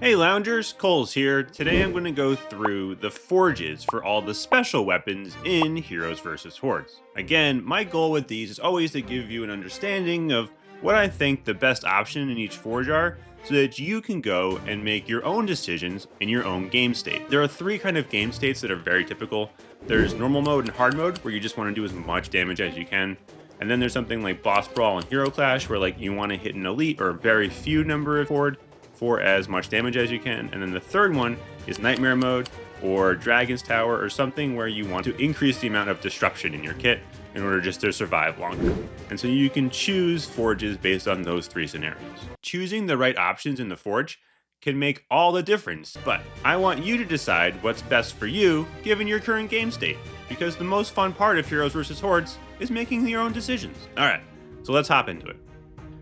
Hey loungers, Cole's here. Today I'm going to go through the forges for all the special weapons in Heroes vs. Hordes. Again, my goal with these is always to give you an understanding of what I think the best option in each forge are, so that you can go and make your own decisions in your own game state. There are three kind of game states that are very typical. There's normal mode and hard mode, where you just want to do as much damage as you can. And then there's something like boss brawl and hero clash, where like you want to hit an elite or a very few number of horde for as much damage as you can. And then the third one is nightmare mode or dragon's tower or something where you want to increase the amount of disruption in your kit in order just to survive longer. And so you can choose forges based on those three scenarios. Choosing the right options in the forge can make all the difference, but I want you to decide what's best for you given your current game state, because the most fun part of Heroes vs. Hordes is making your own decisions. Alright, so let's hop into it.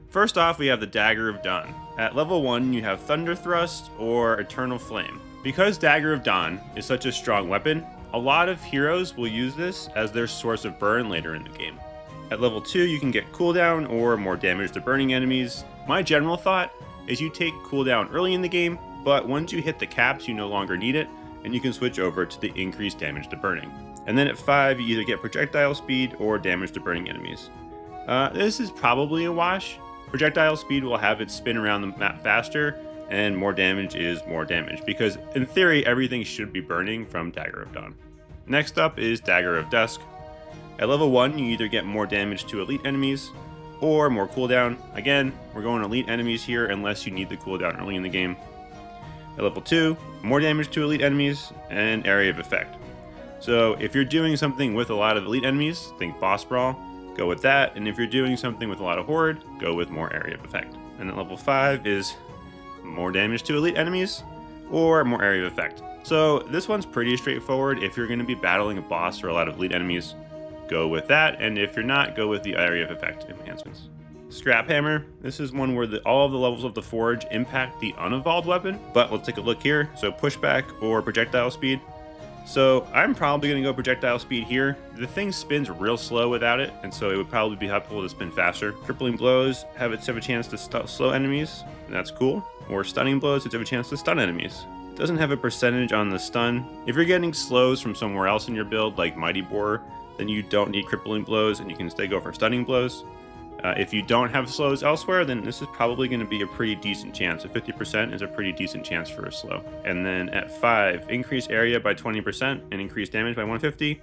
First off, we have the Dagger of Dawn. At level 1, you have Thunder Thrust or Eternal Flame. Because Dagger of Dawn is such a strong weapon, a lot of heroes will use this as their source of burn later in the game. At level 2, you can get cooldown or more damage to burning enemies. My general thought is you take cooldown early in the game, but once you hit the caps, you no longer need it, and you can switch over to the increased damage to burning. And then at 5, you either get projectile speed or damage to burning enemies. This is probably a wash. Projectile speed will have it spin around the map faster, and more damage is more damage, because in theory everything should be burning from Dagger of Dawn. Next up is Dagger of Dusk. At level 1, you either get more damage to elite enemies or more cooldown. Again, we're going elite enemies here unless you need the cooldown early in the game. At level 2, more damage to elite enemies and area of effect. So if you're doing something with a lot of elite enemies, think boss brawl, go with that. And if you're doing something with a lot of horde, go with more area of effect. And at level 5 is more damage to elite enemies or more area of effect. So this one's pretty straightforward. If you're going to be battling a boss or a lot of elite enemies, go with that. And if you're not, go with the area of effect enhancements. Scrap Hammer. This is one where all of the levels of the forge impact the unevolved weapon. But let's take a look here. So pushback or projectile speed. So I'm probably going to go projectile speed here. The thing spins real slow without it, and so it would probably be helpful to spin faster. Crippling blows have a chance to slow enemies, and that's cool. Or stunning blows have a chance to stun enemies. It doesn't have a percentage on the stun. If you're getting slows from somewhere else in your build, like Mighty Boar, then you don't need crippling blows, and you can stay go for stunning blows. If you don't have slows elsewhere, then this is probably going to be a pretty decent chance. A 50% is a pretty decent chance for a slow. And then at 5, increase area by 20% and increase damage by 150,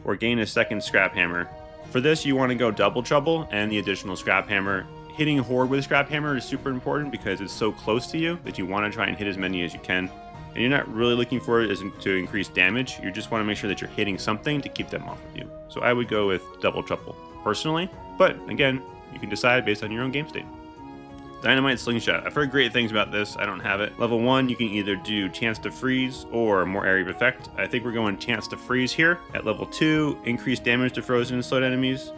or gain a second Scrap Hammer. For this, you want to go double trouble and the additional Scrap Hammer. Hitting a horde with a Scrap Hammer is super important because it's so close to you that you want to try and hit as many as you can. And you're not really looking for it to increase damage. You just want to make sure that you're hitting something to keep them off of you. So I would go with double trouble personally, but again, you can decide based on your own game state. Dynamite Slingshot. I've heard great things about this. I don't have it. Level 1, you can either do chance to freeze or more area of effect. I think we're going chance to freeze here. At level 2, increase damage to frozen and slowed enemies,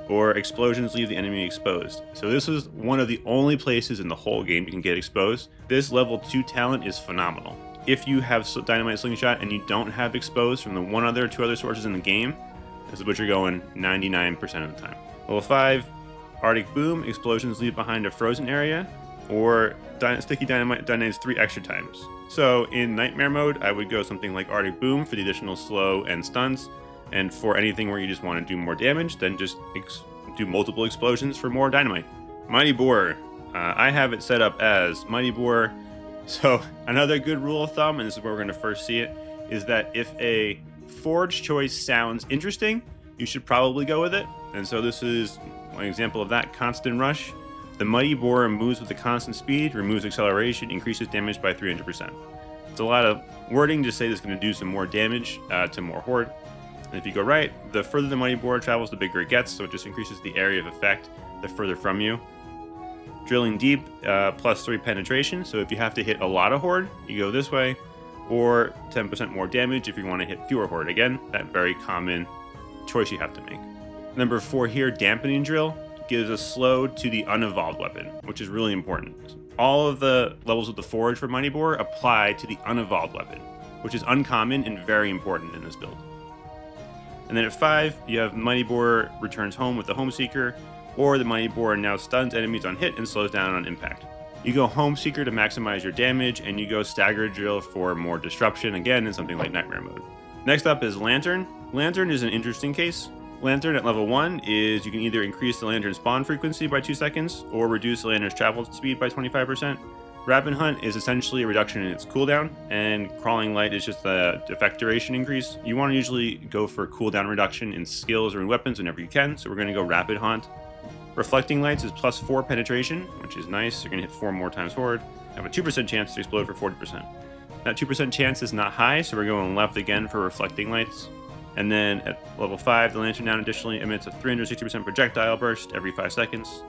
or explosions leave the enemy exposed. So this is one of the only places in the whole game you can get exposed. This level 2 talent is phenomenal. If you have Dynamite Slingshot and you don't have exposed from the two other sources in the game, this is what you're going 99% of the time. Level 5, Arctic Boom, explosions leave behind a frozen area, or Sticky Dynamite detonates 3 extra times. So in Nightmare mode, I would go something like Arctic Boom for the additional slow and stuns, and for anything where you just want to do more damage, then just do multiple explosions for more dynamite. Mighty Boar. I have it set up as Mighty Boar. So another good rule of thumb, and this is where we're going to first see it, is that if a forge choice sounds interesting, you should probably go with it. And so this is one example of that. Constant Rush. The Mighty Boar moves with a constant speed, removes acceleration, increases damage by 300%. It's a lot of wording to say this is going to do some more damage to more horde. And if you go right, the further the Mighty Boar travels, the bigger it gets, so it just increases the area of effect the further from you. Drilling Deep, plus 3 penetration, so if you have to hit a lot of horde, you go this way, or 10% more damage if you want to hit fewer horde. Again, that very common choice you have to make. Number 4 here, Dampening Drill, gives a slow to the unevolved weapon, which is really important. All of the levels of the forge for Mighty Boar apply to the unevolved weapon, which is uncommon and very important in this build. And then at 5, you have Mighty Boar returns home with the Home Seeker, or the Mighty Boar now stuns enemies on hit and slows down on impact. You go Home Seeker to maximize your damage, and you go Stagger Drill for more disruption, again in something like Nightmare mode. Next up is Lantern. Lantern is an interesting case. Lantern at level 1 is you can either increase the lantern spawn frequency by 2 seconds or reduce the lantern's travel speed by 25%. Rapid Hunt is essentially a reduction in its cooldown, and Crawling Light is just the effect duration increase. You want to usually go for cooldown reduction in skills or in weapons whenever you can, so we're going to go Rapid Hunt. Reflecting Lights is plus 4 penetration, which is nice. You're going to hit 4 more times Horde. Have a 2% chance to explode for 40%. That 2% chance is not high, so we're going left again for Reflecting Lights. And then at level 5, the Lantern Down additionally emits a 360% projectile burst every 5 seconds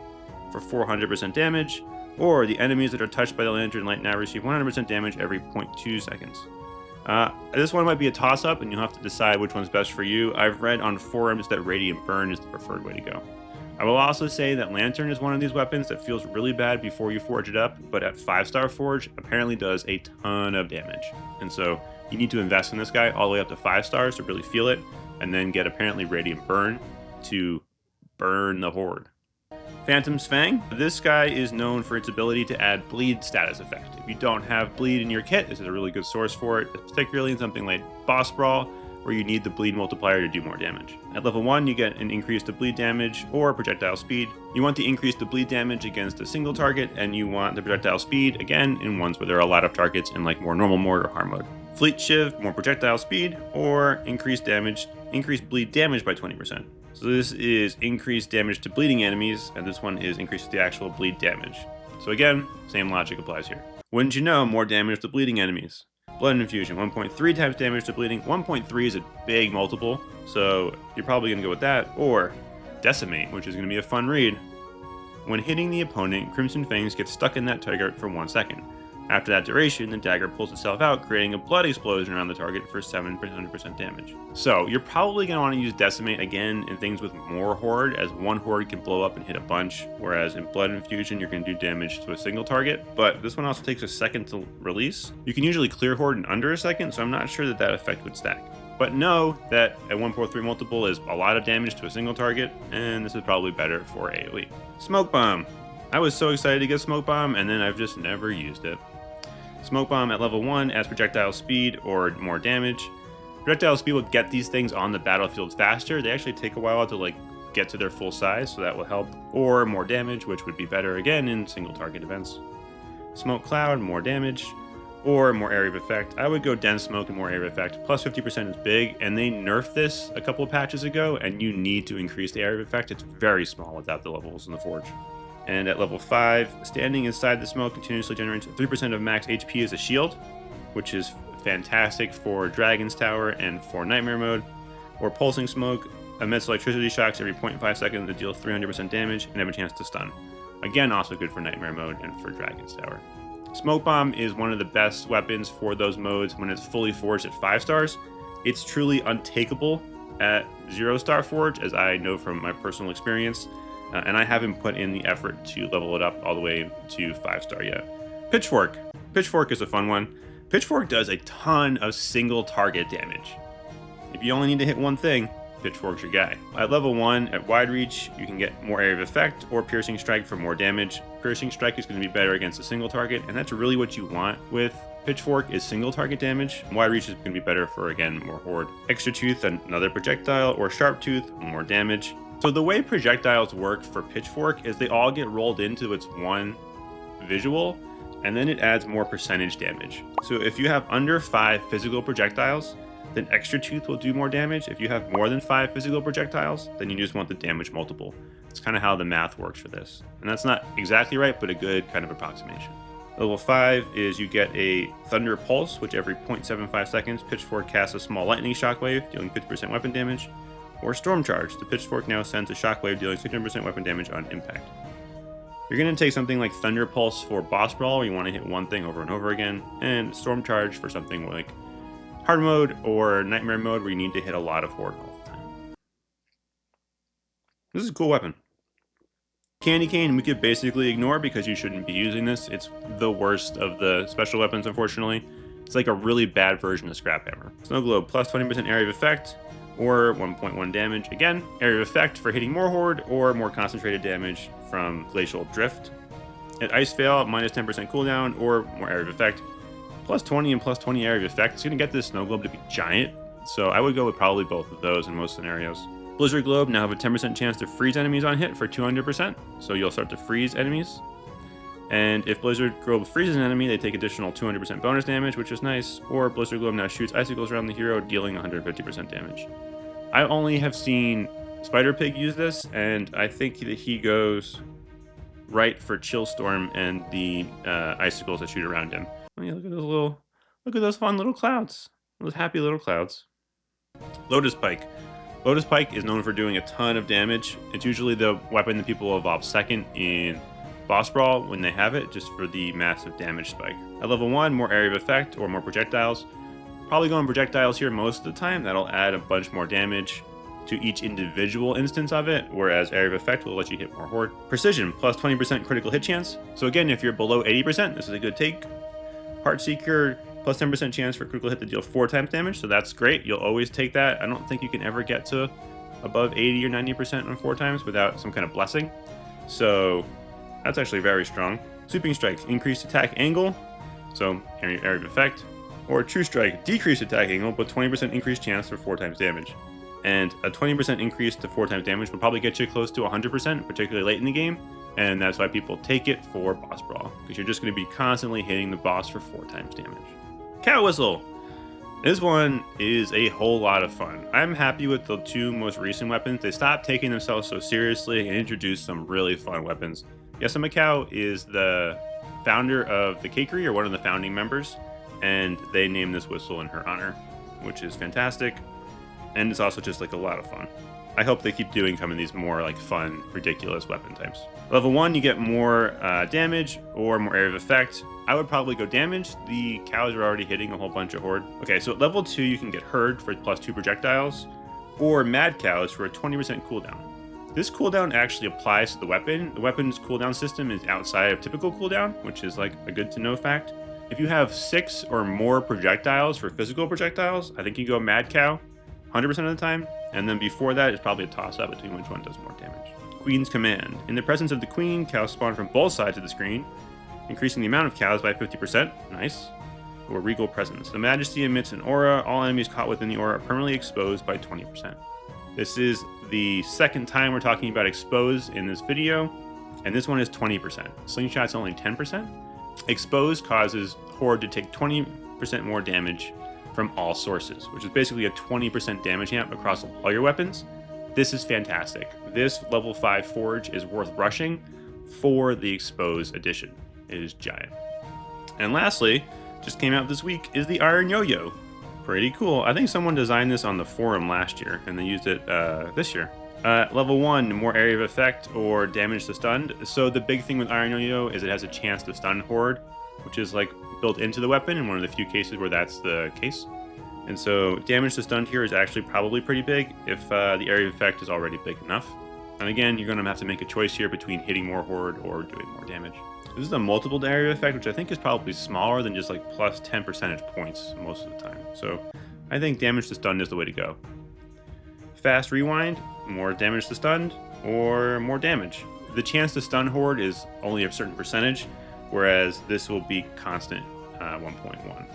for 400% damage, or the enemies that are touched by the Lantern Light now receive 100% damage every 0.2 seconds. This one might be a toss-up, and you'll have to decide which one's best for you. I've read on forums that Radiant Burn is the preferred way to go. I will also say that Lantern is one of these weapons that feels really bad before you forge it up, but at 5-star forge apparently does a ton of damage. And so you need to invest in this guy all the way up to 5 stars to really feel it, and then get apparently Radiant Burn to burn the Horde. Phantom's Fang. This guy is known for its ability to add bleed status effect. If you don't have bleed in your kit, this is a really good source for it, particularly in something like Boss Brawl, where you need the bleed multiplier to do more damage. At level 1, you get an increase to bleed damage or projectile speed. You want the increase to bleed damage against a single target, and you want the projectile speed, again, in ones where there are a lot of targets in like more normal mode or hard mode. Fleet Shiv, more projectile speed, or increased bleed damage by 20%. So this is increased damage to bleeding enemies, and this one is increased the actual bleed damage. So again, same logic applies here. Wouldn't you know, more damage to bleeding enemies. Blood Infusion, 1.3 times damage to bleeding. 1.3 is a big multiple, so you're probably going to go with that. Or Decimate, which is going to be a fun read. When hitting the opponent, Crimson Fangs get stuck in that target for 1 second. After that duration, the dagger pulls itself out, creating a blood explosion around the target for 700% damage. So you're probably going to want to use Decimate again in things with more Horde, as one Horde can blow up and hit a bunch, whereas in Blood Infusion, you're going to do damage to a single target. But this one also takes a second to release. You can usually clear Horde in under a second, so I'm not sure that effect would stack. But know that a 1.3 multiple is a lot of damage to a single target, and this is probably better for AoE. Smoke Bomb. I was so excited to get Smoke Bomb, and then I've just never used it. Smoke Bomb at level 1 adds projectile speed or more damage. Projectile speed will get these things on the battlefield faster. They actually take a while to get to their full size, so that will help. Or more damage, which would be better again in single target events. Smoke Cloud, more damage, or more area of effect. I would go Dense Smoke and more area of effect. Plus 50% is big, and they nerfed this a couple of patches ago, and you need to increase the area of effect. It's very small without the levels in the Forge. And at level 5, standing inside the smoke continuously generates 3% of max HP as a shield, which is fantastic for Dragon's Tower and for Nightmare mode. Or Pulsing Smoke emits electricity shocks every 0.5 seconds that deal 300% damage and have a chance to stun. Again, also good for Nightmare mode and for Dragon's Tower. Smoke Bomb is one of the best weapons for those modes when it's fully forged at 5 stars. It's truly untakeable at 0-star forge, as I know from my personal experience. And I haven't put in the effort to level it up all the way to 5-star yet. Pitchfork. Pitchfork is a fun one. Pitchfork does a ton of single target damage. If you only need to hit one thing, Pitchfork's your guy. At level 1, at wide reach, you can get more area of effect or Piercing Strike for more damage. Piercing Strike is going to be better against a single target, and that's really what you want with Pitchfork is single target damage. Wide reach is going to be better for, again, more Horde. Extra Tooth, another projectile, or Sharp Tooth, more damage. So the way projectiles work for Pitchfork is they all get rolled into its one visual, and then it adds more percentage damage. So if you have under 5 physical projectiles, then Extra Tooth will do more damage. If you have more than 5 physical projectiles, then you just want the damage multiple. It's kind of how the math works for this. And that's not exactly right, but a good kind of approximation. Level 5 is you get a Thunder Pulse, which every 0.75 seconds, Pitchfork casts a small lightning shockwave, dealing 50% weapon damage. Or Storm Charge. The Pitchfork now sends a shockwave dealing 600% weapon damage on impact. You're going to take something like Thunder Pulse for Boss Brawl, where you want to hit one thing over and over again, and Storm Charge for something like Hard Mode or Nightmare Mode, where you need to hit a lot of Horde all the time. This is a cool weapon. Candy Cane we could basically ignore because you shouldn't be using this. It's the worst of the special weapons, unfortunately. It's like a really bad version of Scrap Hammer. Snow Globe, plus 20% area of effect, or 1.1 damage. Again, area of effect for hitting more Horde, or more concentrated damage from Glacial Drift. At Ice Veil, minus 10% cooldown, or more area of effect. Plus 20 and plus 20 area of effect. It's going to get this snow globe to be giant, so I would go with probably both of those in most scenarios. Blizzard Globe now have a 10% chance to freeze enemies on hit for 200%, so you'll start to freeze enemies. And if Blizzard Globe freezes an enemy, they take additional 200% bonus damage, which is nice. Or Blizzard Globe now shoots icicles around the hero, dealing 150% damage. I only have seen Spider Pig use this, and I think that he goes right for Chill Storm and the icicles that shoot around him. Oh, yeah, look at those fun little clouds, those happy little clouds. Lotus Pike. Lotus Pike is known for doing a ton of damage. It's usually the weapon that people evolve second in Boss Brawl when they have it, just for the massive damage spike. At level 1, more area of effect or more projectiles. Probably going projectiles here most of the time. That'll add a bunch more damage to each individual instance of it, whereas area of effect will let you hit more horde. Precision, plus 20% critical hit chance. So again, if you're below 80%, this is a good take. Heartseeker, plus 10% chance for critical hit to deal 4 times damage, so that's great. You'll always take that. I don't think you can ever get to above 80 or 90% on 4 times without some kind of blessing. So that's actually very strong. Sweeping Strike, increased attack angle, so area of effect. Or True Strike, decreased attack angle, but 20% increased chance for 4 times damage. And a 20% increase to 4 times damage will probably get you close to 100%, particularly late in the game. And that's why people take it for Boss Brawl, because you're just going to be constantly hitting the boss for 4 times damage. Cow Whistle. This one is a whole lot of fun. I'm happy with the 2 most recent weapons. They stopped taking themselves so seriously and introduced some really fun weapons. Yasumakao is the founder of the Cakery, or one of the founding members, and they named this whistle in her honor, which is fantastic. And it's also just like a lot of fun. I hope they keep doing some of these more like fun, ridiculous weapon types. Level 1, you get more damage or more area of effect. I would probably go damage. The cows are already hitting a whole bunch of horde. Okay, so at level 2, you can get herd for plus 2 projectiles, or mad cows for a 20% cooldown. This cooldown actually applies to the weapon. The weapon's cooldown system is outside of typical cooldown, which is like a good to know fact. If you have 6 or more projectiles for physical projectiles, I think you go mad cow 100% of the time. And then before that, it's probably a toss-up between which one does more damage. Queen's Command. In the presence of the queen, cows spawn from both sides of the screen, increasing the amount of cows by 50%. Nice. Or Regal Presence. The Majesty emits an aura. All enemies caught within the aura are permanently exposed by 20%. This is the second time we're talking about expose in this video, and this one is 20%. Slingshot's only 10%. Expose causes horde to take 20% more damage from all sources, which is basically a 20% damage amp across all your weapons. This is fantastic. This level 5 forge is worth rushing for the expose edition. It is giant. And lastly, just came out this week, is the Iron Yo-Yo. Pretty cool. I think someone designed this on the forum last year, and they used it this year. Level 1, more area of effect or damage to stunned. So the big thing with Iron Yo-Yo is it has a chance to stun horde, which is like built into the weapon in one of the few cases where that's the case. And so damage to stunned here is actually probably pretty big if the area of effect is already big enough. And again, you're going to have to make a choice here between hitting more horde or doing more damage. This is a multiple area effect, which I think is probably smaller than just like plus 10 percentage points most of the time. So I think damage to stunned is the way to go. Fast rewind, more damage to stunned, or more damage. The chance to stun horde is only a certain percentage, whereas this will be constant 1.1.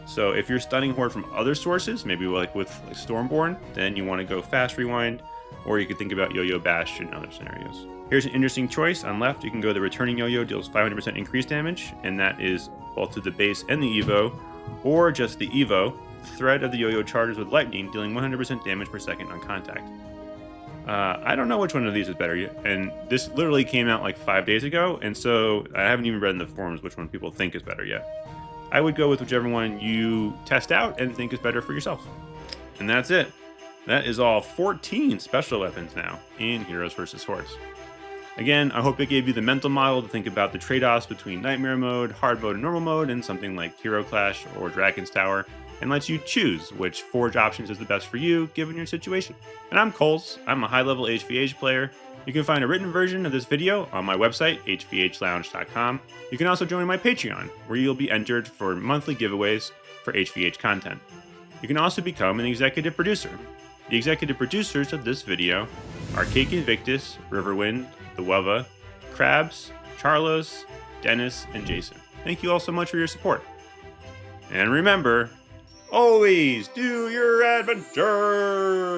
So if you're stunning horde from other sources, maybe like with like Stormborn, then you want to go fast rewind, or you could think about Yo-Yo Bash in other scenarios. Here's an interesting choice. On left, you can go the returning Yo-Yo, deals 500% increased damage, and that is both to the base and the Evo, or just the Evo. The thread of the Yo-Yo charges with lightning, dealing 100% damage per second on contact. I don't know which one of these is better yet, and this literally came out like 5 days ago, and so I haven't even read in the forums which one people think is better yet. I would go with whichever one you test out and think is better for yourself. And that's it. That is all 14 special weapons now in Heroes vs. Hordes. Again, I hope it gave you the mental model to think about the trade-offs between Nightmare Mode, Hard Mode, and Normal Mode, and something like Hero Clash or Dragon's Tower, and lets you choose which forge options is the best for you, given your situation. And I'm Coles. I'm a high-level HVH player. You can find a written version of this video on my website, hvhlounge.com. You can also join my Patreon, where you'll be entered for monthly giveaways for HVH content. You can also become an executive producer. The executive producers of this video are Cake Invictus, Riverwind, The Weva, Krabs, Charlos, Dennis, and Jason. Thank you all so much for your support. And remember, always do your adventure!